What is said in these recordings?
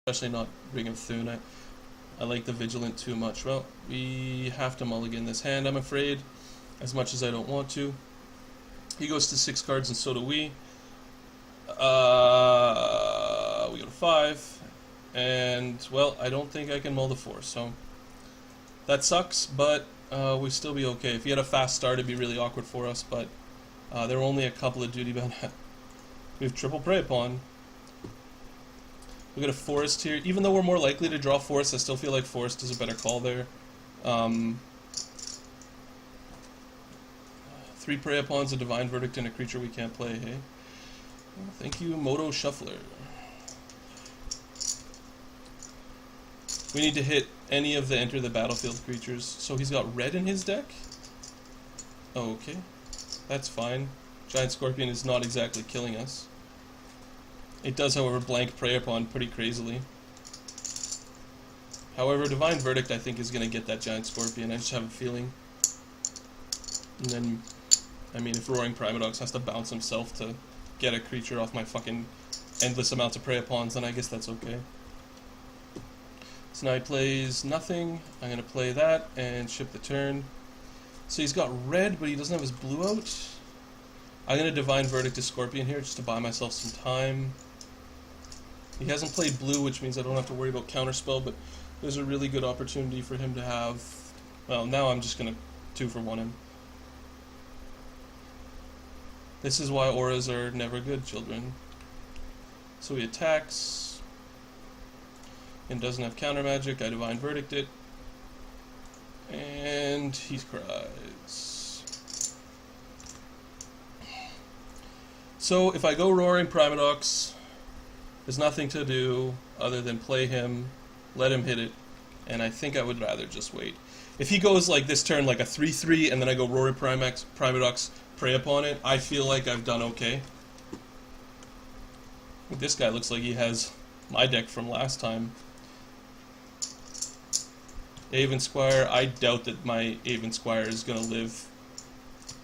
especially not Ring of Thune. I like the Vigilant too much. Well, we have to mulligan this hand, I'm afraid, as much as I don't want to. He goes to 6 cards, and so do we. We go to 5, and, well, I don't think I can mull the 4, so that sucks, but we'll still be okay. If he had a fast start, it'd be really awkward for us, but there are only a couple of duty bound. We have triple Prey Upon. We got a Forest here. Even though we're more likely to draw Forest, I still feel like Forest is a better call there. 3 Prey Upons, a Divine Verdict, and a creature we can't play, hey? Well, thank you, Moto Shuffler. We need to hit any of the enter the battlefield creatures. So he's got red in his deck? Okay. That's fine. Giant Scorpion is not exactly killing us. It does, however, blank Prey Upon pretty crazily. However, Divine Verdict, I think, is going to get that Giant Scorpion. I just have a feeling. And then, I mean, if Roaring Primadox has to bounce himself to get a creature off my fucking endless amounts of Prey Upons, then I guess that's okay. So now he plays nothing. I'm going to play that and ship the turn. So he's got red, but he doesn't have his blue out. I'm going to Divine Verdict to Scorpion here just to buy myself some time. He hasn't played blue, which means I don't have to worry about Counterspell, but there's a really good opportunity for him to have... Well, now I'm just going to 2-for-1 him. This is why auras are never good, children. So he attacks, and doesn't have counter magic. I Divine Verdict it, and he cries. So if I go Roaring Primadox, there's nothing to do other than play him, let him hit it, and I think I would rather just wait. If he goes like this turn, like a 3-3, and then I go Roaring Primadox, Prey Upon it, I feel like I've done okay. This guy looks like he has my deck from last time. Aven Squire, I doubt that my Aven Squire is going to live.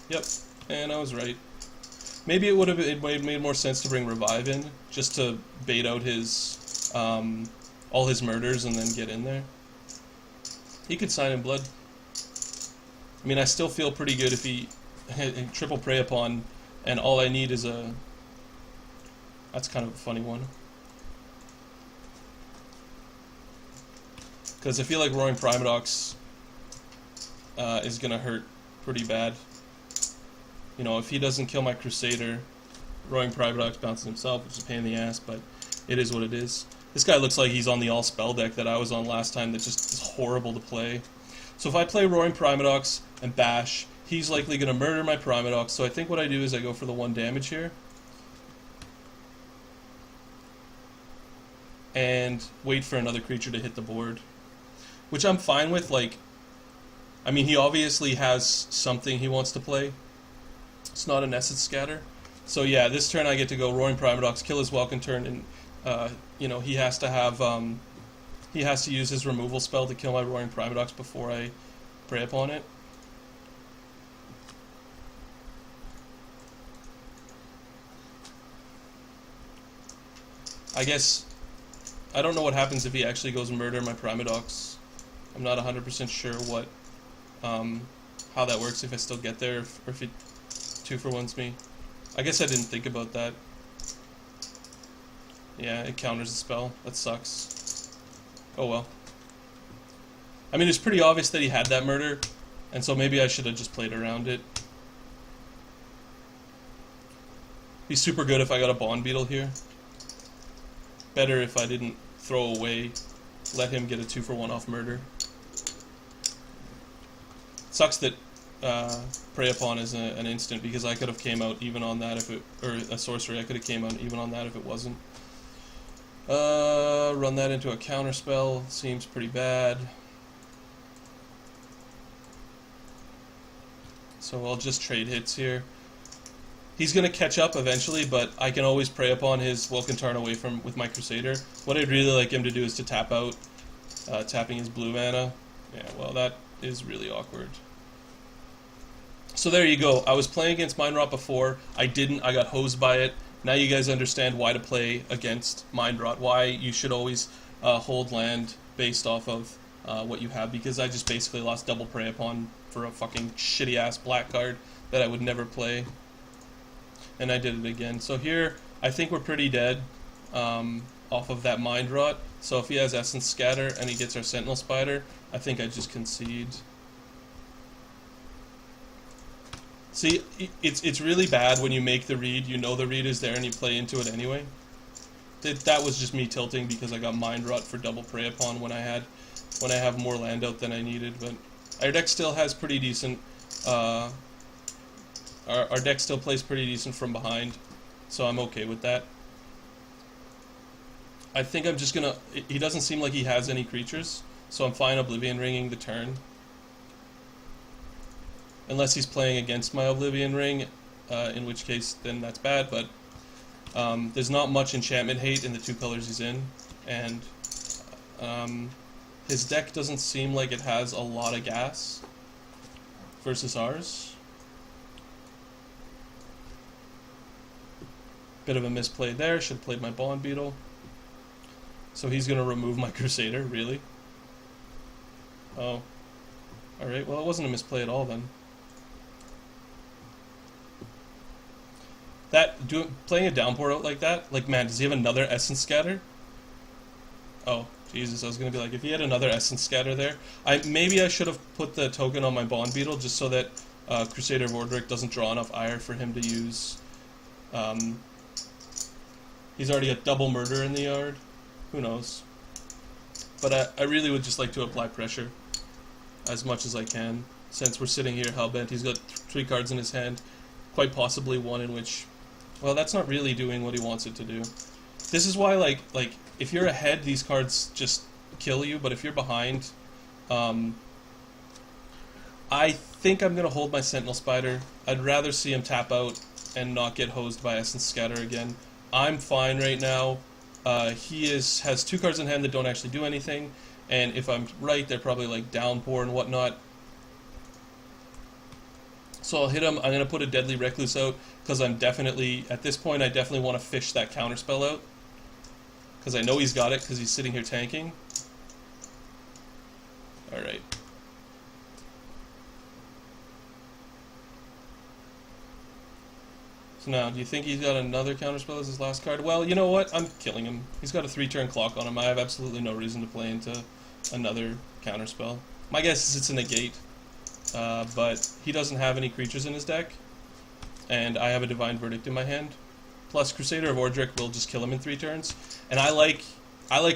Yep, and I was right. Maybe it would have made more sense to bring Revive in, just to bait out his all his murders and then get in there. He could sign in blood. I mean, I still feel pretty good if he hit triple Prey Upon, and all I need is a... That's kind of a funny one. Because I feel like Roaring Primadox is going to hurt pretty bad. You know, if he doesn't kill my Crusader, Roaring Primadox bounces himself, which is a pain in the ass, but it is what it is. This guy looks like he's on the all-spell deck that I was on last time that just is horrible to play. So if I play Roaring Primadox and bash, he's likely going to murder my Primadox, so I think what I do is I go for the 1 damage here. And wait for another creature to hit the board. Which I'm fine with, like... I mean, he obviously has something he wants to play. It's not an Essence Scatter. So yeah, this turn I get to go Roaring Primadox, kill his Welcome Turn, and, you know, he has to have, he has to use his removal spell to kill my Roaring Primadox before I Prey Upon it. I guess, I don't know what happens if he actually goes and murder my Primadox. I'm not 100% sure what, how that works, if I still get there, or if it 2-for-1s me. I guess I didn't think about that. Yeah, it counters the spell. That sucks. Oh well. I mean, it's pretty obvious that he had that murder, and so maybe I should have just played around it. Be super good if I got a Bond Beetle here. Better if I didn't throw away, let him get a 2-for-1 off murder. Sucks that Prey Upon is an instant, because I could have came out even on that if it, or a sorcery, I could have came out even on that if it wasn't. Run that into a counterspell, seems pretty bad. So I'll just trade hits here. He's going to catch up eventually, but I can always Prey Upon his Welcome Tarn away from with my Crusader. What I'd really like him to do is to tap out, tapping his blue mana. Yeah, well, that is really awkward. So there you go. I was playing against Mind Rot before. I didn't. I got hosed by it. Now you guys understand why to play against Mind Rot. Why you should always hold land based off of what you have, because I just basically lost double prey upon for a fucking shitty ass black card that I would never play, and I did it again. So here I think we're pretty dead off of that Mind Rot. So if he has Essence Scatter and he gets our Sentinel Spider, I think I just concede. See, it's really bad when you make the read, you know the read is there, and you play into it anyway. That was just me tilting because I got Mind Rot for double prey upon when I have more land out than I needed. But our deck still has pretty decent. Our deck still plays pretty decent from behind, so I'm okay with that. I think I'm just gonna. He doesn't seem like he has any creatures, so I'm fine Oblivion Ringing the turn. Unless he's playing against my Oblivion Ring, in which case then that's bad, but there's not much enchantment hate in the 2 colors he's in, and his deck doesn't seem like it has a lot of gas versus ours. Bit of a misplay there, should have played my Bond Beetle. So he's going to remove my Crusader, really? Oh. Alright, well it wasn't a misplay at all then. Playing a Downpour out like that, like, man, does he have another Essence Scatter? Oh, Jesus, I was going to be like, if he had another Essence Scatter there, maybe I should have put the token on my Bond Beetle just so that Crusader of Orderic doesn't draw enough ire for him to use. He's already got double Murder in the yard. Who knows? But I really would just like to apply pressure as much as I can, since we're sitting here hellbent. He's got 3 cards in his hand, quite possibly one in which... Well, that's not really doing what he wants it to do. This is why, like if you're ahead, these cards just kill you, but if you're behind, I think I'm going to hold my Sentinel Spider. I'd rather see him tap out and not get hosed by Essence Scatter again. I'm fine right now. He has 2 cards in hand that don't actually do anything, and if I'm right, they're probably like Downpour and whatnot. So I'll hit him. I'm going to put a Deadly Recluse out, because I'm definitely, at this point, I definitely want to fish that counterspell out. Because I know he's got it, because he's sitting here tanking. Alright. So now, do you think he's got another counterspell as his last card? Well, you know what? I'm killing him. He's got a 3-turn clock on him. I have absolutely no reason to play into another counterspell. My guess is it's a negate. But he doesn't have any creatures in his deck, and I have a Divine Verdict in my hand. Plus, Crusader of Orderic will just kill him in 3 turns, and I like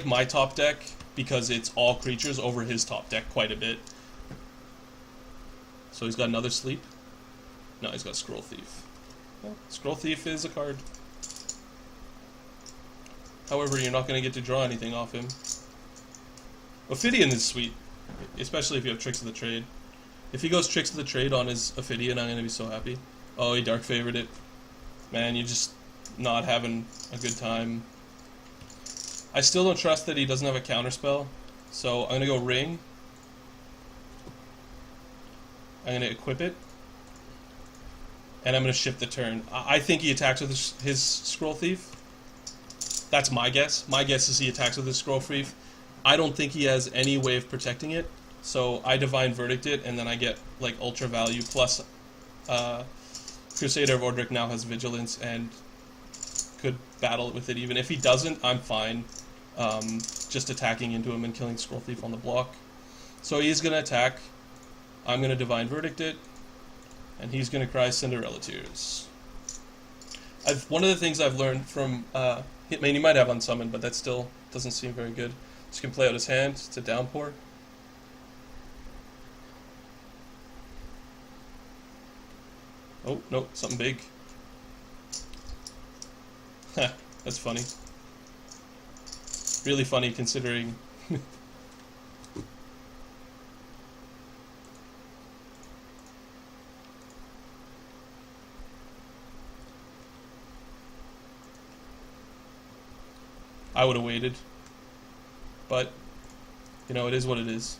my top deck because it's all creatures over his top deck quite a bit. So he's got another Sleep. No, he's got Scroll Thief. Well, Scroll Thief is a card. However, you're not going to get to draw anything off him. Ophidian is sweet, especially if you have Tricks of the Trade. If he goes Tricks of the Trade on his Ophidian, I'm going to be so happy. Oh, he Dark Favored it. Man, you're just not having a good time. I still don't trust that he doesn't have a counterspell, so I'm going to go Ring. I'm going to equip it. And I'm going to shift the turn. I think he attacks with his Scroll Thief. That's my guess. My guess is he attacks with his Scroll Thief. I don't think he has any way of protecting it. So I Divine Verdict it, and then I get like Ultra Value, plus Crusader of Orderic now has Vigilance and could battle it with it even. If he doesn't, I'm fine just attacking into him and killing Scroll Thief on the block. So he's going to attack. I'm going to Divine Verdict it, and he's going to cry Cinderella Tears. One of the things I've learned from... I mean, he might have Unsummoned, but that still doesn't seem very good. Just can play out his hand to Downpour. Oh, no, something big. That's funny. Really funny considering... I would have waited. But, you know, it is what it is.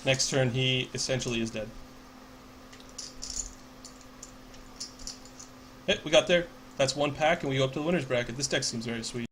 Next turn, he essentially is dead. Hey, we got there. That's one pack, and we go up to the winner's bracket. This deck seems very sweet.